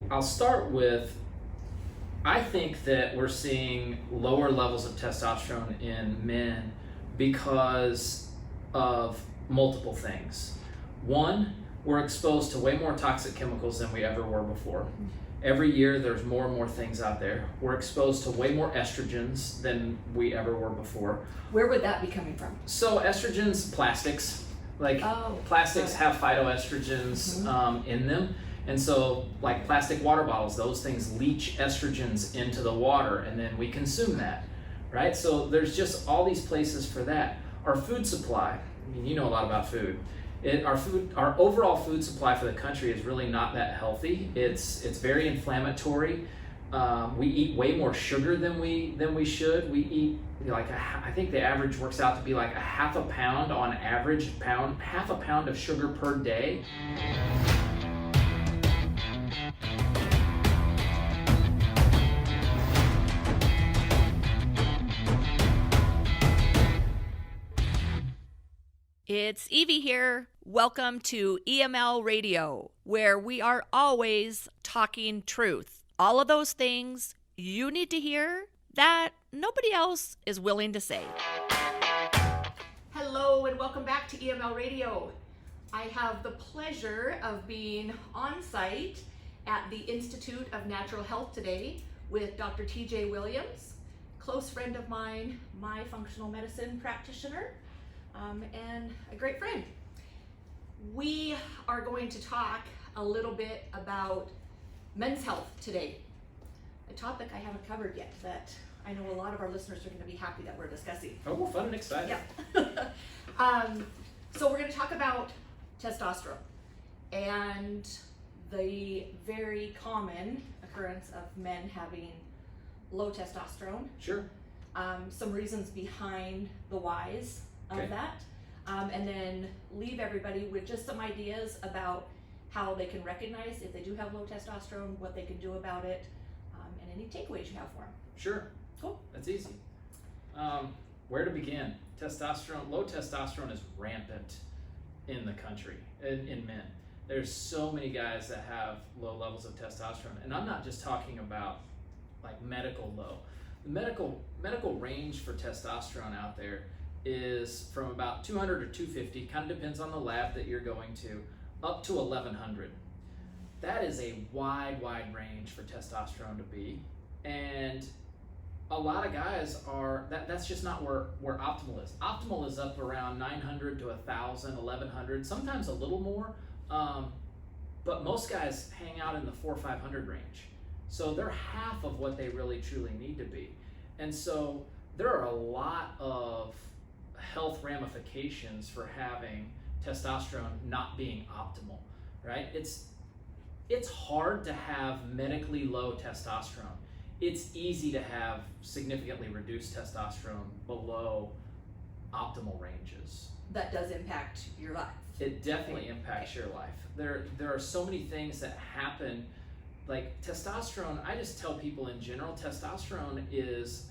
I'll start with, I think that we're seeing lower levels of testosterone in men because of multiple things. One, we're exposed to way more toxic chemicals than we ever were before. Every year there's more and more things out there. We're exposed to way more estrogens than we ever were before. Where would that be coming from? So estrogens, plastics, plastics have phytoestrogens in them. And so like plastic water bottles, those things leach estrogens into the water and then we consume that, right? So there's just all these places for that. Our food supply, I mean, you know a lot about food. Our overall food supply for the country is really not that healthy. It's very inflammatory. We eat way more sugar than we should. We eat I think the average works out to be like a half a pound on average, half a pound of sugar per day. It's Evie here. Welcome to EML Radio, where we are always talking truth. All of those things you need to hear that nobody else is willing to say. Hello and welcome back to EML Radio. I have the pleasure of being on site at the Institute of Natural Health today with Dr. TJ Williams, close friend of mine, my functional medicine practitioner, and a great friend. We are going to talk a little bit about men's health today, a topic I haven't covered yet that I know a lot of our listeners are going to be happy that we're discussing. Oh, well, fun and exciting. Yeah. So we're going to talk about testosterone and the very common occurrence of men having low testosterone. Sure. Some reasons behind the whys of that, and then leave everybody with just some ideas about how they can recognize if they do have low testosterone, what they can do about it, and any takeaways you have for them. Sure. Cool. That's easy. Where to begin? Low testosterone is rampant in the country, in men. There's so many guys that have low levels of testosterone, and I'm not just talking about like medical low. The medical range for testosterone out there is from about 200 to 250, kind of depends on the lab that you're going to, up to 1100. That is a wide range for testosterone to be, and a lot of guys that's just not where optimal is. Optimal is up around 900 to 1000, 1100, sometimes a little more, but most guys hang out in the 400 or 500 range. So they're half of what they really truly need to be. And so there are a lot of health ramifications for having testosterone not being optimal, right? It's hard to have medically low testosterone. It's easy to have significantly reduced testosterone below optimal ranges. That does impact your life. It definitely impacts your life. There are so many things that happen, like testosterone. I just tell people in general, testosterone is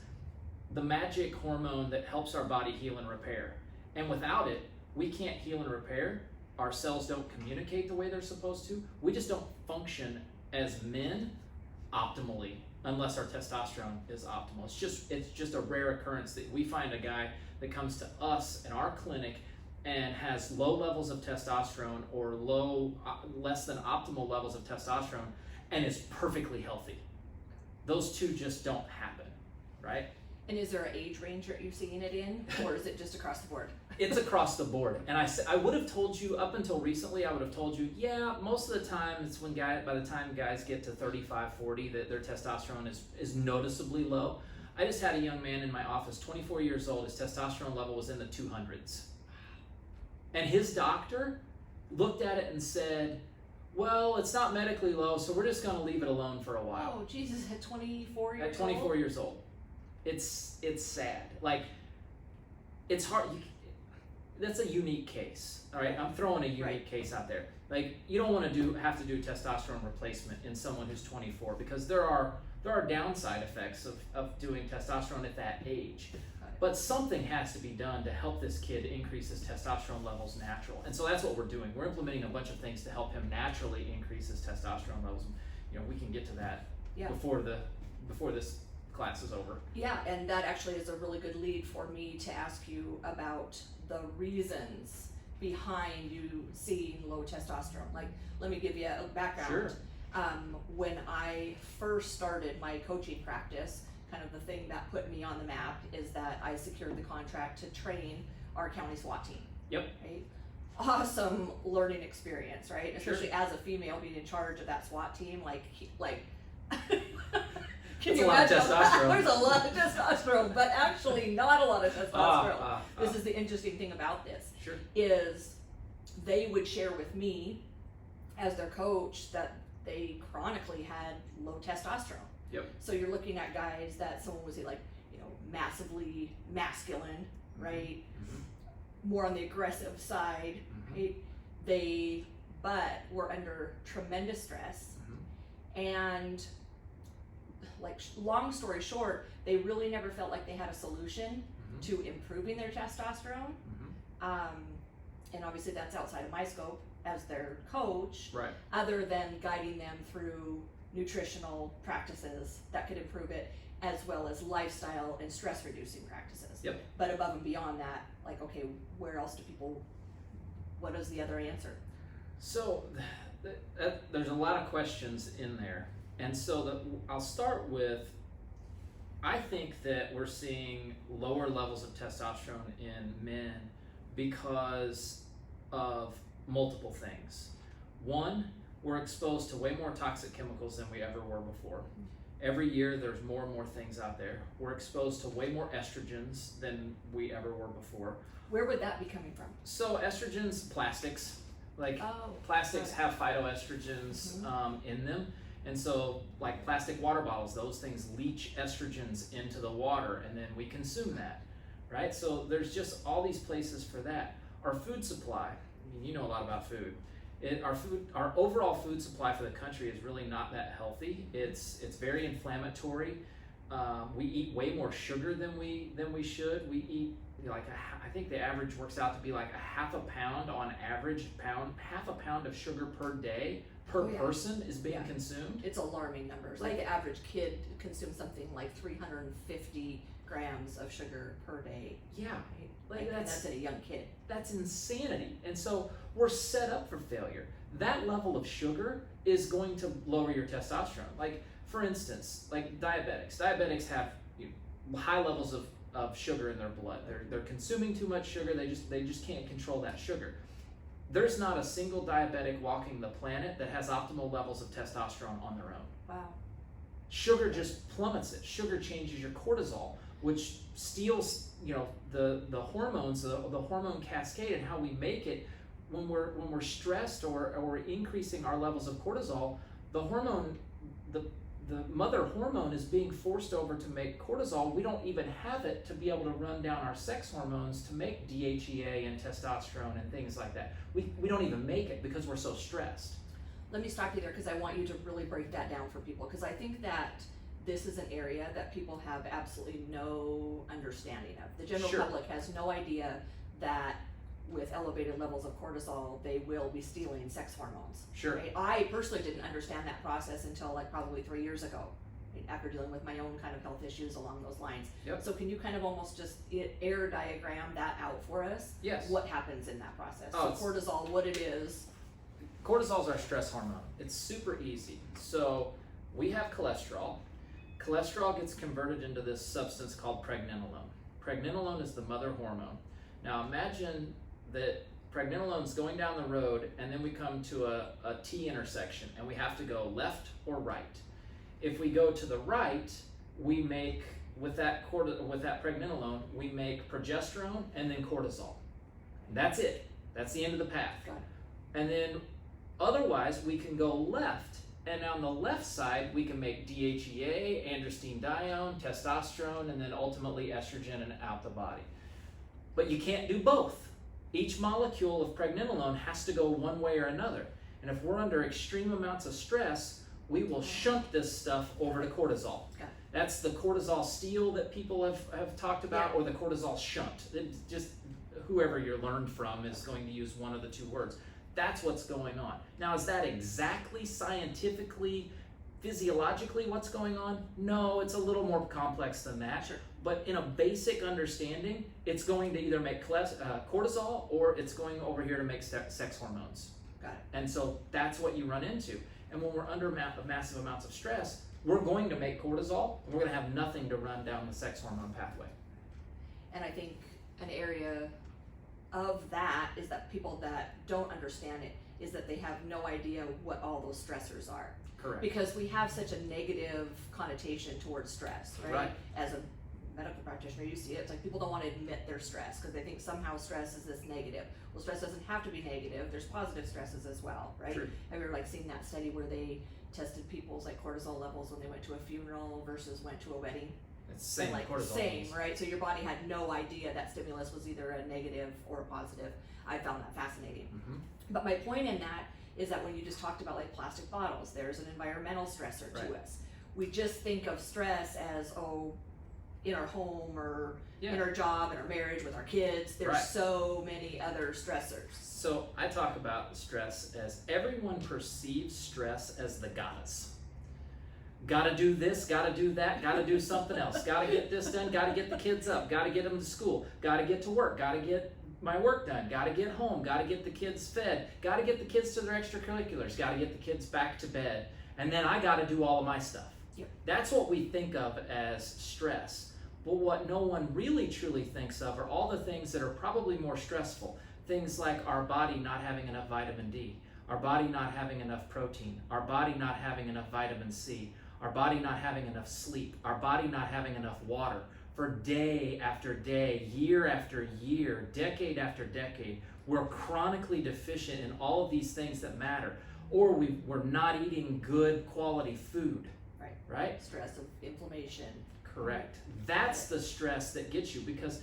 the magic hormone that helps our body heal and repair. And without it, we can't heal and repair. Our cells don't communicate the way they're supposed to. We just don't function as men optimally unless our testosterone is optimal. It's just a rare occurrence that we find a guy that comes to us in our clinic and has low levels of testosterone or less than optimal levels of testosterone and is perfectly healthy. Those two just don't happen, right? And is there an age range that you're seeing it in, or is it just across the board? It's across the board. And I would have told you, up until recently, I would have told you, yeah, most of the time it's when by the time guys get to 35, 40, that their testosterone is noticeably low. I just had a young man in my office, 24 years old, his testosterone level was in the 200s. And his doctor looked at it and said, well, it's not medically low, so we're just gonna leave it alone for a while. Oh, Jesus, at 24 years old? At 24 years old. It's sad. Like, it's hard. That's a unique case. All right, I'm throwing a unique case out there. Like, you don't want to have to do testosterone replacement in someone who's 24 because there are downside effects of doing testosterone at that age. But something has to be done to help this kid increase his testosterone levels natural. And so that's what we're doing. We're implementing a bunch of things to help him naturally increase his testosterone levels. we can get to that Yeah. before this class is over. Yeah, and that actually is a really good lead for me to ask you about the reasons behind you seeing low testosterone. Like, let me give you a background. Sure. When I first started my coaching practice, kind of the thing that put me on the map is that I secured the contract to train our county SWAT team. Yep. Right? Awesome learning experience, right? Sure. Especially as a female being in charge of that SWAT team, can That's you a lot of imagine? testosterone. There's a lot of testosterone, but actually not a lot of testosterone. This Ah. is the interesting thing about this, Sure. is they would share with me as their coach that they chronically had low testosterone. Yep. So you're looking at guys that someone was massively masculine, right? Mm-hmm. More on the aggressive side, Mm-hmm. right? But were under tremendous stress, Mm-hmm. and long story short, they really never felt like they had a solution Mm-hmm. to improving their testosterone. Mm-hmm. And obviously that's outside of my scope as their coach, Right. other than guiding them through nutritional practices that could improve it, as well as lifestyle and stress reducing practices. Yep. But above and beyond that, okay, where else do people, what is the other answer? So there's a lot of questions in there, and so I'll start with, I think that we're seeing lower levels of testosterone in men because of multiple things. One, we're exposed to way more toxic chemicals than we ever were before. Every year there's more and more things out there. We're exposed to way more estrogens than we ever were before. Where would that be coming from? So estrogens, plastics, plastics have phytoestrogens in them. And so like plastic water bottles, those things leach estrogens into the water, and then we consume that, right? So there's just all these places for that. Our food supply, you know a lot about food. Our overall food supply for the country is really not that healthy. It's very inflammatory. We eat way more sugar than we should. We eat I think the average works out to be like a half a pound on average, half a pound of sugar per day per person is being consumed. It's alarming numbers. Like the average kid consumes something like 350 grams of sugar per day. Yeah. Right? That's a young kid. That's insanity. And so we're set up for failure. That level of sugar is going to lower your testosterone. Like, for instance, like diabetics. Diabetics have high levels of sugar in their blood. They're consuming too much sugar. They just can't control that sugar. There's not a single diabetic walking the planet that has optimal levels of testosterone on their own. Wow. Sugar just plummets it. Sugar changes your cortisol, which steals the hormones, the hormone cascade, and how we make it. When we're stressed or we're increasing our levels of cortisol, the mother hormone is being forced over to make cortisol. We don't even have it to be able to run down our sex hormones to make DHEA and testosterone and things like that. We don't even make it because we're so stressed. Let me stop you there because I want you to really break that down for people, because I think that this is an area that people have absolutely no understanding of. The general public has no idea that with elevated levels of cortisol, they will be stealing sex hormones. Sure. Right? I personally didn't understand that process until probably 3 years ago, right? After dealing with my own kind of health issues along those lines. Yep. So can you kind of almost just air diagram that out for us? Yes. What happens in that process? Oh, so cortisol, what it is. Cortisol is our stress hormone. It's super easy. So we have cholesterol. Cholesterol gets converted into this substance called pregnenolone. Pregnenolone is the mother hormone. Now imagine that pregnenolone's going down the road, and then we come to a T intersection, and we have to go left or right. If we go to the right, we make, with that pregnenolone, we make progesterone and then cortisol. That's it. That's the end of the path. Got it. And then otherwise, we can go left, and on the left side, we can make DHEA, androstenedione, testosterone, and then ultimately estrogen and out the body. But you can't do both. Each molecule of pregnenolone has to go one way or another. And if we're under extreme amounts of stress, we will shunt this stuff over to cortisol. Got it. That's the cortisol steal that people have talked about, or the cortisol shunt. Just whoever you learned from is going to use one of the two words. That's what's going on. Now, is that exactly scientifically physiologically what's going on? No, it's a little more complex than that. Sure. But in a basic understanding, it's going to either make cortisol or it's going over here to make sex hormones. Got it. And so that's what you run into. And when we're under massive amounts of stress, we're going to make cortisol, and we're going to have nothing to run down the sex hormone pathway. And I think an area of that is that people that don't understand it is that they have no idea what all those stressors are. Correct. Because we have such a negative connotation towards stress, right? Right. As a medical practitioner, you see it. It's like people don't want to admit their stress because they think somehow stress is this negative. Well, stress doesn't have to be negative. There's positive stresses as well, right? True. Have you ever like seen that study where they tested people's like cortisol levels when they went to a funeral versus went to a wedding? It's the same like cortisol. same, right? So your body had no idea that stimulus was either a negative or a positive. I found that fascinating. Mm-hmm. But my point in that is that when you just talked about like plastic bottles, there's an environmental stressor to Right. us. We just think of stress as, in our home or Yeah. in our job, in our marriage, with our kids. There's Right. so many other stressors. So I talk about stress as everyone perceives stress as the goddess. Gotta do this, gotta do that, gotta do something else, gotta get this done, gotta get the kids up, gotta get them to school, gotta get to work, gotta get my work done, gotta get home, gotta get the kids fed, gotta get the kids to their extracurriculars, gotta get the kids back to bed, and then I gotta do all of my stuff. Yep. That's what we think of as stress. But what no one really truly thinks of are all the things that are probably more stressful. Things like our body not having enough vitamin D, our body not having enough protein, our body not having enough vitamin C, our body not having enough sleep, our body not having enough water. For day after day, year after year, decade after decade, we're chronically deficient in all of these things that matter. Or we're not eating good quality food. Right? Stress of inflammation. Correct. That's the stress that gets you, because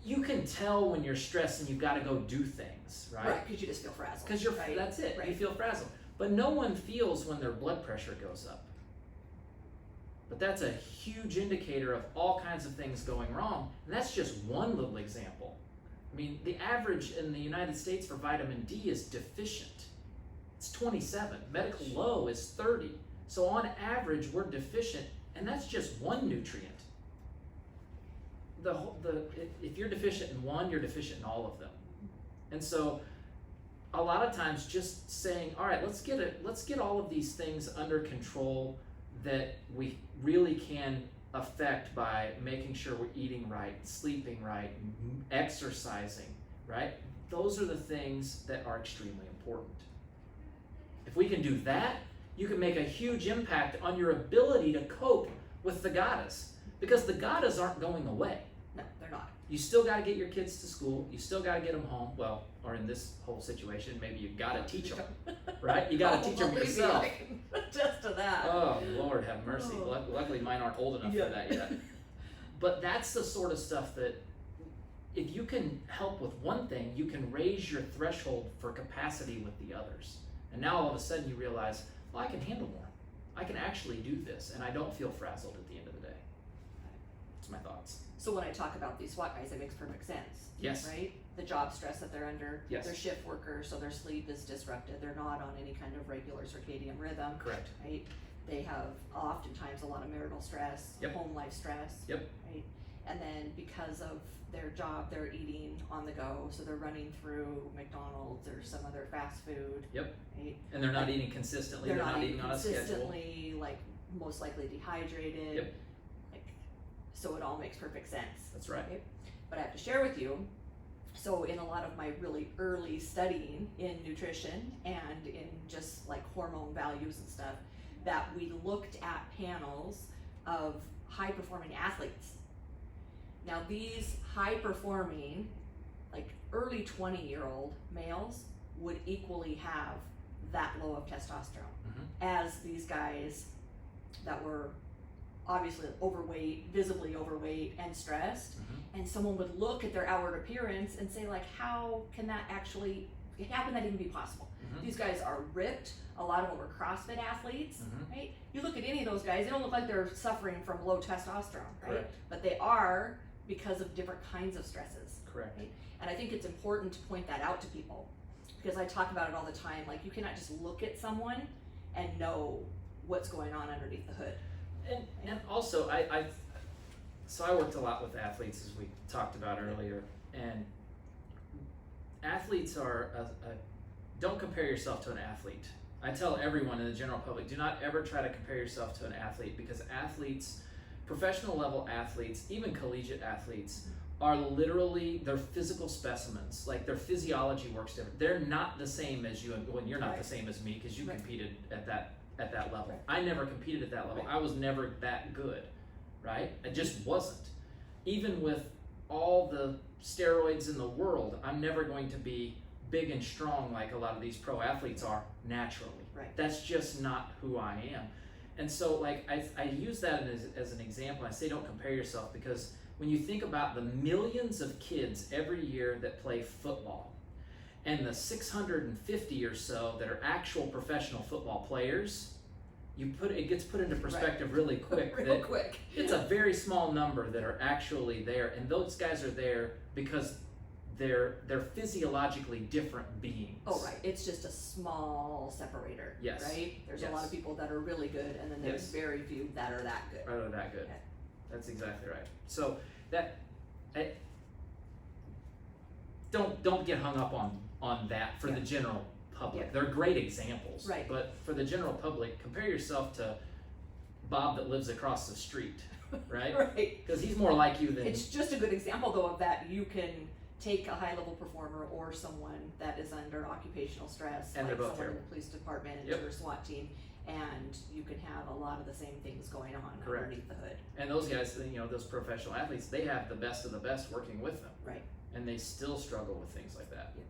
you can tell when you're stressed and you've got to go do things, right? Because you just feel frazzled. Because you're right? that's it. Right. You feel frazzled. But no one feels when their blood pressure goes up. But that's a huge indicator of all kinds of things going wrong. And that's just one little example. I mean, the average in the United States for vitamin D is deficient. It's 27. Medical low is 30. So on average, we're deficient, and that's just one nutrient. If you're deficient in one, you're deficient in all of them. And so a lot of times just saying, all right, let's get all of these things under control that we really can affect by making sure we're eating right, sleeping right, exercising, right? Those are the things that are extremely important. If we can do that, you can make a huge impact on your ability to cope with the goddess, because the goddess aren't going away. No, they're not. You still got to get your kids to school. You still got to get them home. Well, or in this whole situation, maybe you got to teach them, right? You got to teach them yourself. I can attest to that. Oh, Lord have mercy. Oh. Luckily, mine aren't old enough Yeah. for that yet. But that's the sort of stuff that if you can help with one thing, you can raise your threshold for capacity with the others. And now all of a sudden you realize, well, I can handle more. I can actually do this, and I don't feel frazzled at the end of the day. That's my thoughts. So when I talk about these SWAT guys, it makes perfect sense. Yes. Right? The job stress that they're under. Yes. They're shift workers, so their sleep is disrupted. They're not on any kind of regular circadian rhythm. Correct. Right? They have oftentimes a lot of marital stress, Yep. home life stress. Yep. Right? And then because of their job, they're eating on the go, so they're running through McDonald's or some other fast food. Yep. Right? And they're not eating consistently. They're not eating on a schedule. consistently, like most likely dehydrated. Yep. Like, so it all makes perfect sense. That's right. Okay? But I have to share with you, so in a lot of my really early studying in nutrition and in just like hormone values and stuff, that we looked at panels of high performing athletes. Now these high performing, like early 20-year-old males would equally have that low of testosterone as these guys that were obviously overweight, visibly overweight and stressed. And someone would look at their outward appearance and say, like, how can that actually, how can that even be possible? These guys are ripped. A lot of them were CrossFit athletes, right? You look at any of those guys, they don't look like they're suffering from low testosterone, right? Correct. But they are, because of different kinds of stresses. Correct. Right? And I think it's important to point that out to people, because I talk about it all the time. Like, you cannot just look at someone and know what's going on underneath the hood. And also, so I worked a lot with athletes, as we talked about earlier, and athletes are don't compare yourself to an athlete. I tell everyone in the general public, do not ever try to compare yourself to an athlete, because athletes, professional level athletes, even collegiate athletes, are literally, they're physical specimens. Like, their physiology works different. They're not the same as you, and when you're not the same as me, because you competed at that level. I never competed at that level. I was never that good, right? I just wasn't. Even with all the steroids in the world, I'm never going to be big and strong like a lot of these pro athletes are naturally. Right. That's just not who I am. And so, like, I use that as an example. I say don't compare yourself, because when you think about the millions of kids every year that play football, and the 650 or so that are actual professional football players, it gets put into perspective really quick. Quick. It's a very small number that are actually there, and those guys are there because they're physiologically different beings. Oh, right. It's just a small separator. Yes. Right? There's Yes. a lot of people that are really good, and then there's very few that are that good. Are that good? Okay. That's exactly right. So don't get hung up on that for the general public. Yeah. They're great examples. Right. But for the general public, compare yourself to Bob that lives across the street, right? Right. Because he's more like you than It's just a good example, though, of that. You can take a high-level performer or someone that is under occupational stress, And like they're both someone in terrible. the police department Yep. or SWAT team, and you can have a lot of the same things going on Correct. underneath the hood. And those guys, those professional athletes, they have the best of the best working with them. Right. And they still struggle with things like that. Yeah.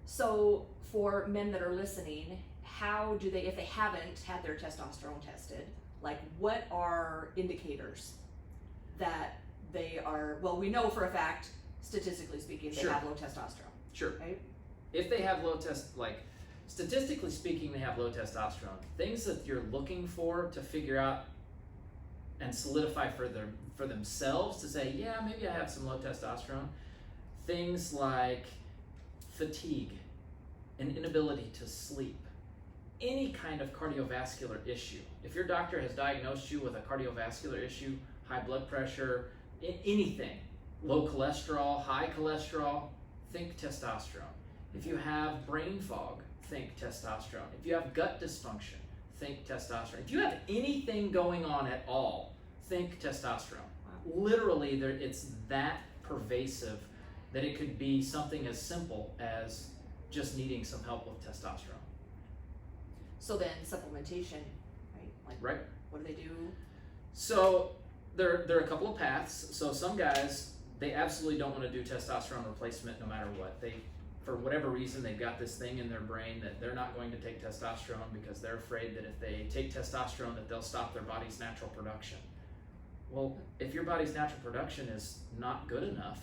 So, for men that are listening, how do they, if they haven't had their testosterone tested, like, what are indicators that they are, well, we know for a fact, statistically speaking, they Sure. have low testosterone, sure. right? If they have statistically speaking, they have low testosterone. Things that you're looking for to figure out and solidify for themselves to say, yeah, maybe I have some low testosterone. Things like fatigue, an inability to sleep, any kind of cardiovascular issue. If your doctor has diagnosed you with a cardiovascular issue, high blood pressure, anything, low cholesterol, high cholesterol, think testosterone. If you have brain fog, think testosterone. If you have gut dysfunction, think testosterone. If you have anything going on at all, think testosterone. Wow. Literally, it's that pervasive that it could be something as simple as just needing some help with testosterone. So then supplementation, right? Like, Right. what do they do? So there are a couple of paths. So some guys, they absolutely don't want to do testosterone replacement no matter what. For whatever reason, they've got this thing in their brain that they're not going to take testosterone because they're afraid that if they take testosterone that they'll stop their body's natural production. Well, if your body's natural production is not good enough,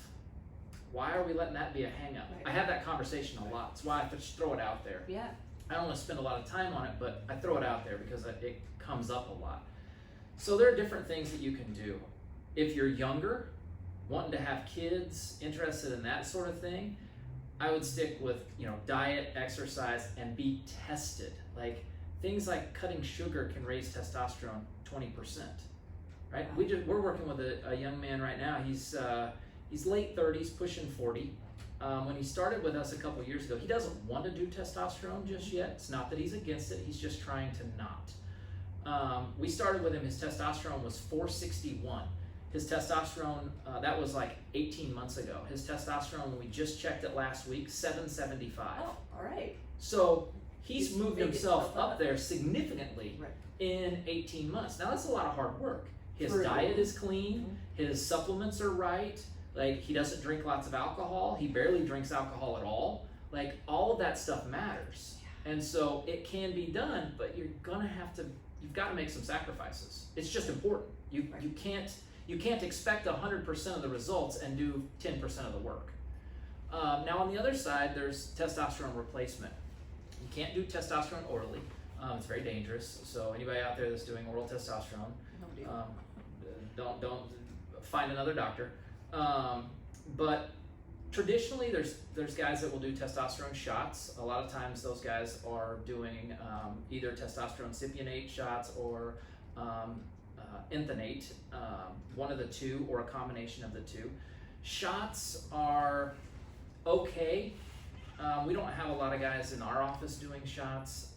why are we letting that be a hang-up? Right. I have that conversation a lot. That's why I just throw it out there. Yeah. I don't want to spend a lot of time on it, but I throw it out there because it comes up a lot. So there are different things that you can do. If you're younger, wanting to have kids, interested in that sort of thing, I would stick with diet, exercise, and be tested. Like things like cutting sugar can raise testosterone 20%. Right? Wow. We're working with a young man right now. He's late 30s, pushing 40. When he started with us a couple years ago, he doesn't want to do testosterone just yet. It's not that he's against it, he's just trying to not. We started with him, his testosterone was 461. His testosterone, that was like 18 months ago. His testosterone, when we just checked it last week, 775. Oh, all right. So he's moved making himself himself up there significantly Right. in 18 months. Now that's a lot of hard work. His True. diet is clean, his supplements are right, like he doesn't drink lots of alcohol, he barely drinks alcohol at all. Like all of that stuff matters. And so it can be done, but you've got to make some sacrifices. It's just important. You can't expect 100% of the results and do 10% of the work. Now on the other side, there's testosterone replacement. You can't do testosterone orally. It's very dangerous. So anybody out there that's doing oral testosterone, don't find another doctor. But Traditionally, there's guys that will do testosterone shots. A lot of times those guys are doing either testosterone cypionate shots or inthanate, one of the two or a combination of the two. Shots are okay. We don't have a lot of guys in our office doing shots.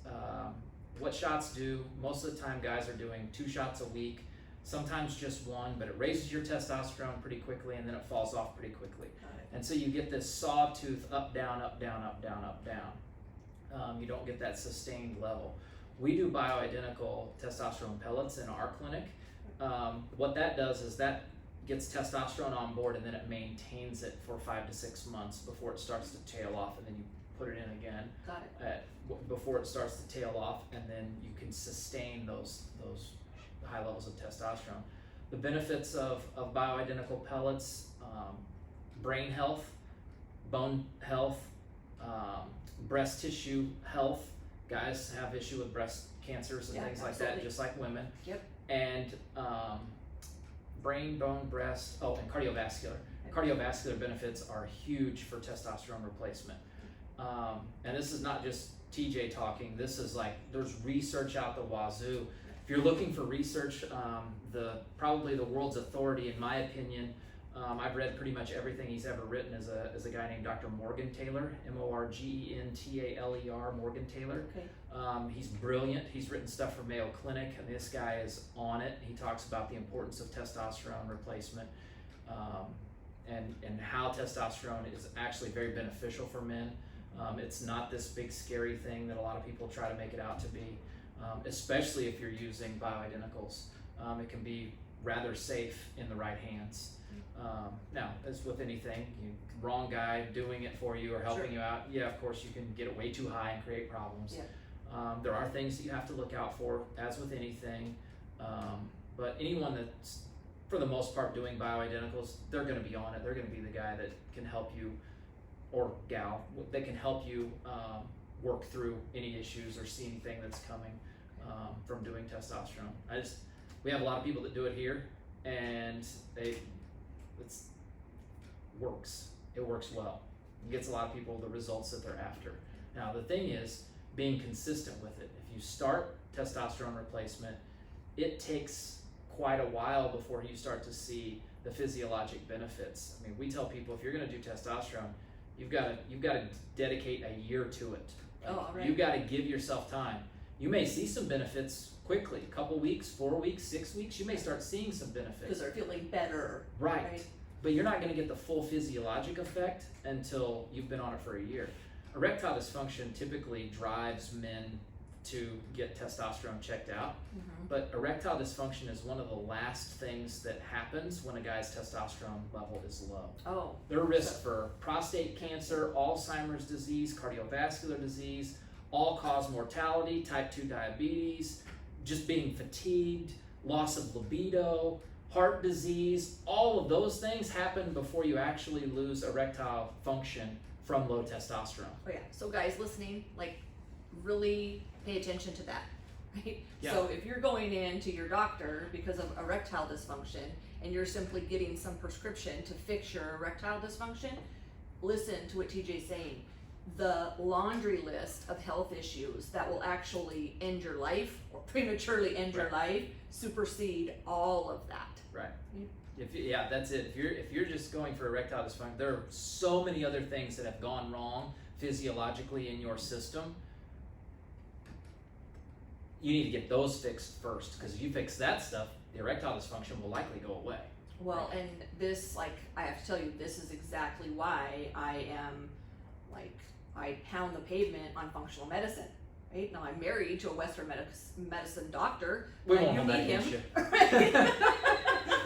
What shots do, most of the time guys are doing 2 shots a week, sometimes just 1, but it raises your testosterone pretty quickly and then it falls off pretty quickly. And so you get this sawtooth up, down, up, down, up, down, up, down. You don't get that sustained level. We do bioidentical testosterone pellets in our clinic. What that does is that gets testosterone on board and then it maintains it for 5 to 6 months before it starts to tail off, and then you put it in again. Got it. Before it starts to tail off, and then you can sustain those high levels of testosterone. The benefits of bioidentical pellets: brain health, bone health, breast tissue health. Guys have issue with breast cancers and things like that, just like women. Yep. And brain, bone, breast, and cardiovascular. Cardiovascular benefits are huge for testosterone replacement. And this is not just TJ talking. This is like, there's research out the wazoo. If you're looking for research, probably the world's authority, in my opinion, I've read pretty much everything he's ever written, is a guy named Dr. Morgan Taylor, Morgentaler, Morgan Taylor. Okay. He's brilliant. He's written stuff for Mayo Clinic, and this guy is on it. He talks about the importance of testosterone replacement, and how testosterone is actually very beneficial for men. It's not this big scary thing that a lot of people try to make it out to be, especially if you're using bioidenticals. It can be rather safe in the right hands. Now, as with anything, wrong guy doing it for you or helping you out, of course you can get it way too high and create problems. There are things that you have to look out for, as with anything, but anyone that's, for the most part, doing bioidenticals, they're going to be on it. They're going to be the guy that can help you, or gal, that can help you work through any issues or see anything that's coming from doing testosterone. We have a lot of people that do it here, and it works. It works well. It gets a lot of people the results that they're after. Now the thing is being consistent with it. If you start testosterone replacement, it takes quite a while before you start to see the physiologic benefits. I mean, we tell people, if you're going to do testosterone, you've got to dedicate a year to it. Right. You've got to give yourself time. You may see some benefits quickly, a couple weeks, 4 weeks, 6 weeks. You may start seeing some benefits Because they're feeling better. right? But you're not going to get the full physiologic effect until you've been on it for a year. Erectile dysfunction typically drives men to get testosterone checked out, but erectile dysfunction is one of the last things that happens when a guy's testosterone level is low. Their risk for prostate cancer, Alzheimer's disease, cardiovascular disease, all-cause mortality, type 2 diabetes, just being fatigued, loss of libido, heart disease, all of those things happen before you actually lose erectile function from low testosterone. So guys listening, really pay attention to that, right? Yeah. So if you're going in to your doctor because of erectile dysfunction and you're simply getting some prescription to fix your erectile dysfunction, listen to what TJ's saying. The laundry list of health issues that will actually end your life or prematurely end your life supersede all of that. Right. That's it. If you're just going for erectile dysfunction, there are so many other things that have gone wrong physiologically in your system. You need to get those fixed first, because if you fix that stuff, the erectile dysfunction will likely go away. Well, and this, I have to tell you, this is exactly why I am, I pound the pavement on functional medicine, right? Now, I'm married to a Western medicine doctor. We won't hold that against you. Right?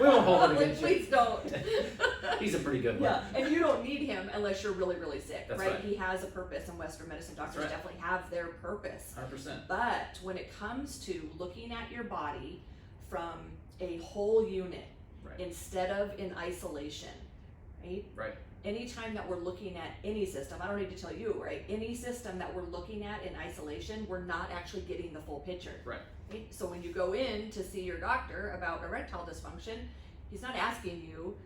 We won't hold it against you. Please don't. He's a pretty good one. And you don't need him unless you're really, really sick, That's right? He has a purpose, and Western medicine doctors definitely have their purpose. 100%. But when it comes to looking at your body from a whole unit, instead of in isolation, right? Anytime that we're looking at any system, I don't need to tell you, right? Any system that we're looking at in isolation, we're not actually getting the full picture. Right? So when you go in to see your doctor about erectile dysfunction, he's not asking you,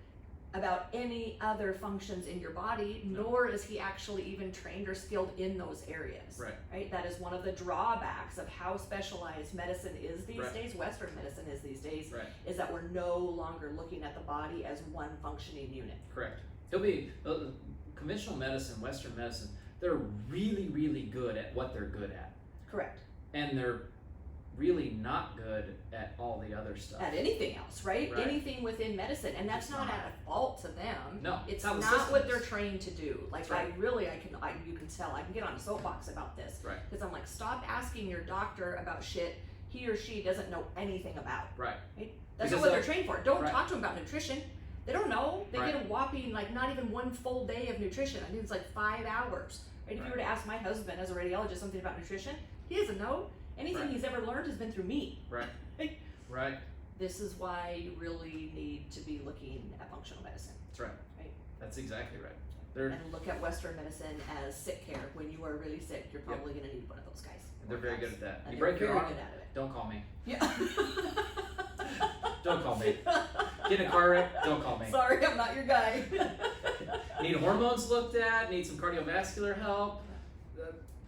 about any other functions in your body, nor is he actually even trained or skilled in those areas. Right? That is one of the drawbacks of how specialized medicine is these days, Western medicine is these days, is that we're no longer looking at the body as one functioning unit. Correct. It'll be conventional medicine, Western medicine, they're really, really good at what they're good at. Correct. And they're really not good at all the other stuff. At anything else, right? Anything within medicine, and that's not at a fault to them. No, it's not what they're trained to do. Like you can tell. I can get on a soapbox about this because I'm like, stop asking your doctor about shit he or she doesn't know anything about. Right? That's not what they're trained for. Don't talk to them about nutrition. They don't know. They get a whopping not even one full day of nutrition. I think it's like 5 hours. Right? If you were to ask my husband as a radiologist something about nutrition, he doesn't know. Anything he's ever learned has been through me. Right. This is why you really need to be looking at functional medicine. That's right. That's exactly right. And look at Western medicine as sick care. When you are really sick, you're probably going to need one of those guys. They're very good at that. You break your arm, don't call me. Yeah. Don't call me. Get in a car wreck, don't call me. Sorry, I'm not your guy. Need hormones looked at, need some cardiovascular help,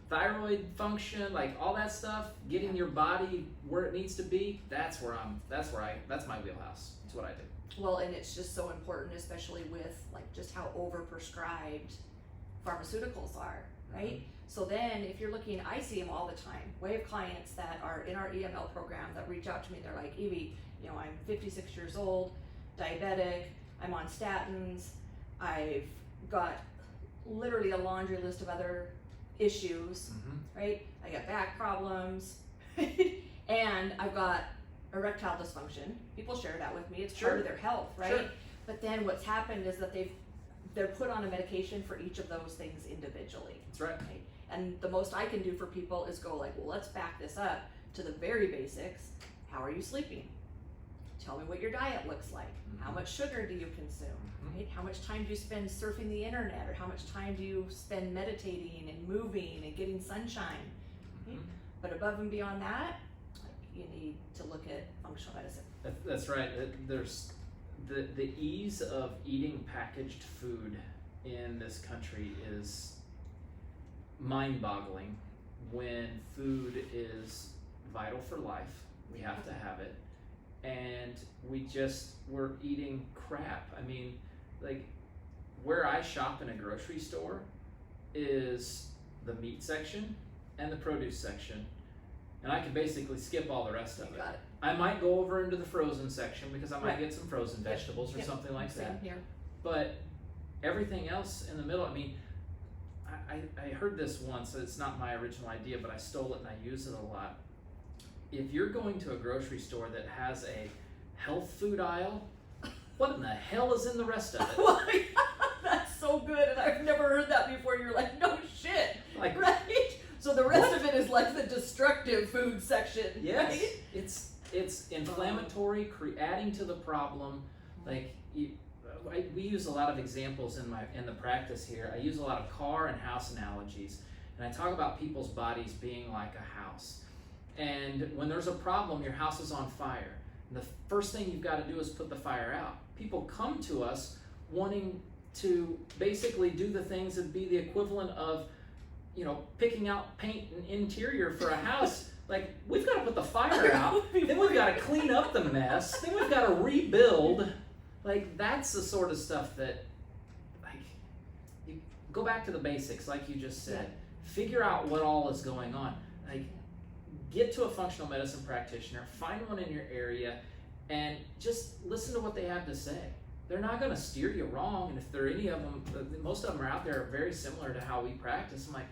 thyroid function, like all that stuff, getting your body where it needs to be, that's my wheelhouse. That's what I do. Well, and it's just so important, especially with just how overprescribed pharmaceuticals are, right? So then if you're looking, I see them all the time. We have clients that are in our EML program that reach out to me. They're like, Evie, I'm 56 years old, diabetic, I'm on statins, I've got literally a laundry list of other issues, right? I got back problems, and I've got erectile dysfunction. People share that with me. It's part of their health, right? But then what's happened is that they're put on a medication for each of those things individually. That's right. And the most I can do for people is go well, let's back this up to the very basics. How are you sleeping? Tell me what your diet looks like. How much sugar do you consume? Right? How much time do you spend surfing the internet, or how much time do you spend meditating and moving and getting sunshine? Right? But above and beyond that, you need to look at functional medicine. That's right. There's the ease of eating packaged food in this country is mind-boggling. When food is vital for life, we have to have it, and we're eating crap. I mean, where I shop in a grocery store is the meat section and the produce section, and I can basically skip all the rest of it. Got it. I might go over into the frozen section because I might get some frozen vegetables or something like that. Here. But everything else in the middle, I mean, I heard this once, it's not my original idea, but I stole it and I use it a lot. If you're going to a grocery store that has a health food aisle, what in the hell is in the rest of it? That's so good, and I've never heard that before. You're like, no shit, right? So the rest of it is like the destructive food section. Yes, right? It's inflammatory, adding to the problem. We use a lot of examples in the practice here. I use a lot of car and house analogies, and I talk about people's bodies being like a house. And when there's a problem, your house is on fire. And the first thing you've got to do is put the fire out. People come to us wanting to basically do the things that be the equivalent of, picking out paint and interior for a house. We've got to put the fire out, then we've got to clean up the mess, then we've got to rebuild. That's the sort of stuff that, you go back to the basics, like you just said. Figure out what all is going on. Get to a functional medicine practitioner, find one in your area, and just listen to what they have to say. They're not going to steer you wrong, and if there are any of them, most of them are out there very similar to how we practice. I'm like,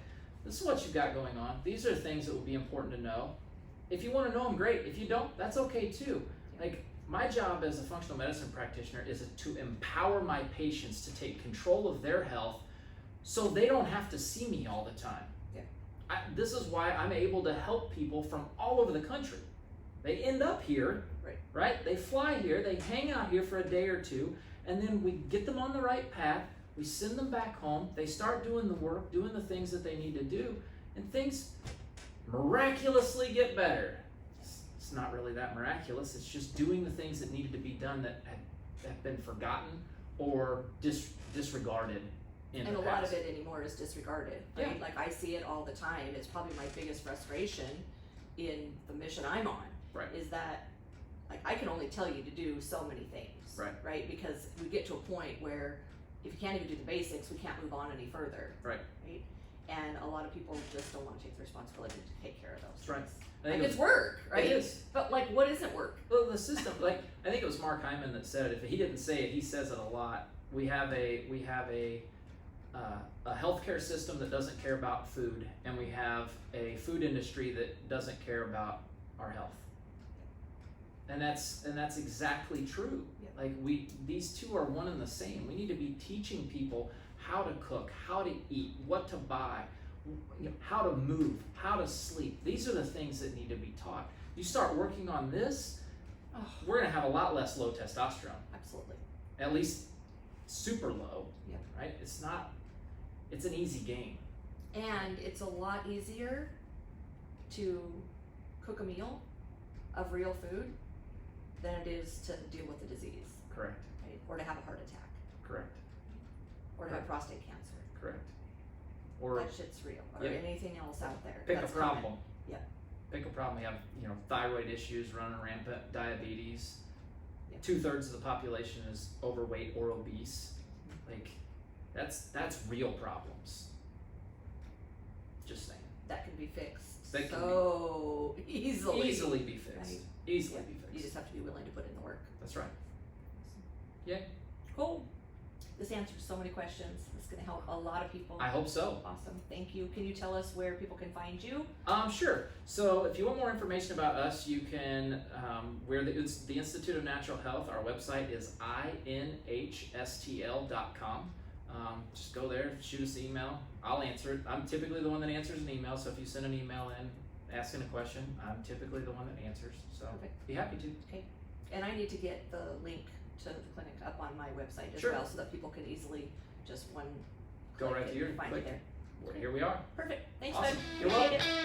this is what you've got going on. These are things that would be important to know. If you want to know them, great. If you don't, that's okay too. My job as a functional medicine practitioner is to empower my patients to take control of their health so they don't have to see me all the time. This is why I'm able to help people from all over the country. They end up here, right? They fly here, they hang out here for a day or two, and then we get them on the right path, we send them back home, they start doing the work, doing the things that they need to do, and things miraculously get better. It's not really that miraculous, it's just doing the things that needed to be done that have been forgotten or disregarded in And the a lot past. of it anymore is disregarded. I mean, like I see it all the time. It's probably my biggest frustration in the mission I'm on. Right. Is that like I can only tell you to do so many things. Right. Right? Because we get to a point where if you can't even do the basics, we can't move on any further. Right. Right? And a lot of people just don't want to take the responsibility to take care of those That's right. things. I think Like it's work, right? It is. But like what isn't work? Well, the system, like I think it was Mark Hyman that said it. If he didn't say it, he says it a lot. We have a healthcare system that doesn't care about food, and we have a food industry that doesn't care about our health. And that's exactly true. Yep. Like these two are one and the same. We need to be teaching people how to cook, how to eat, what to buy, how to move, how to sleep. These are the things that need to be taught. You start working on this, we're gonna have a lot less low testosterone. Absolutely. At least super low. Yep. Right? It's an easy game. And it's a lot easier to cook a meal of real food than it is to deal with the disease, Correct. right? Or to have a heart attack, Correct. or to have prostate cancer. Correct. Or That shit's real, or Yep. anything else out there. pick that's a problem. common. Yep. Pick a problem. We have, thyroid issues running rampant, diabetes. Yep. 2/3 of the population is overweight or obese. Like, that's real problems. Just saying. That can be fixed That can so easily. Easily be fixed. Right. Easily Yep. be fixed. You just have to be willing to put in the work. That's right. Yeah. Cool. This answers so many questions. It's going to help a lot of people. I hope so. Awesome. Thank you. Can you tell us where people can find you? Sure. So if you want more information about us, you can, it's the Institute of Natural Health. Our website is inhstl.com. Just go there, shoot us an email. I'll answer it. I'm typically the one that answers an email, so if you send an email in asking a question, I'm typically the one that answers. So Perfect. be happy to. Okay. And I need to get the link to the clinic up on my website as Sure. well so that people can easily just one Go click right to and your find click. it there. Well, here we are. Perfect. Thanks, Awesome. bud. You're Appreciate welcome. it.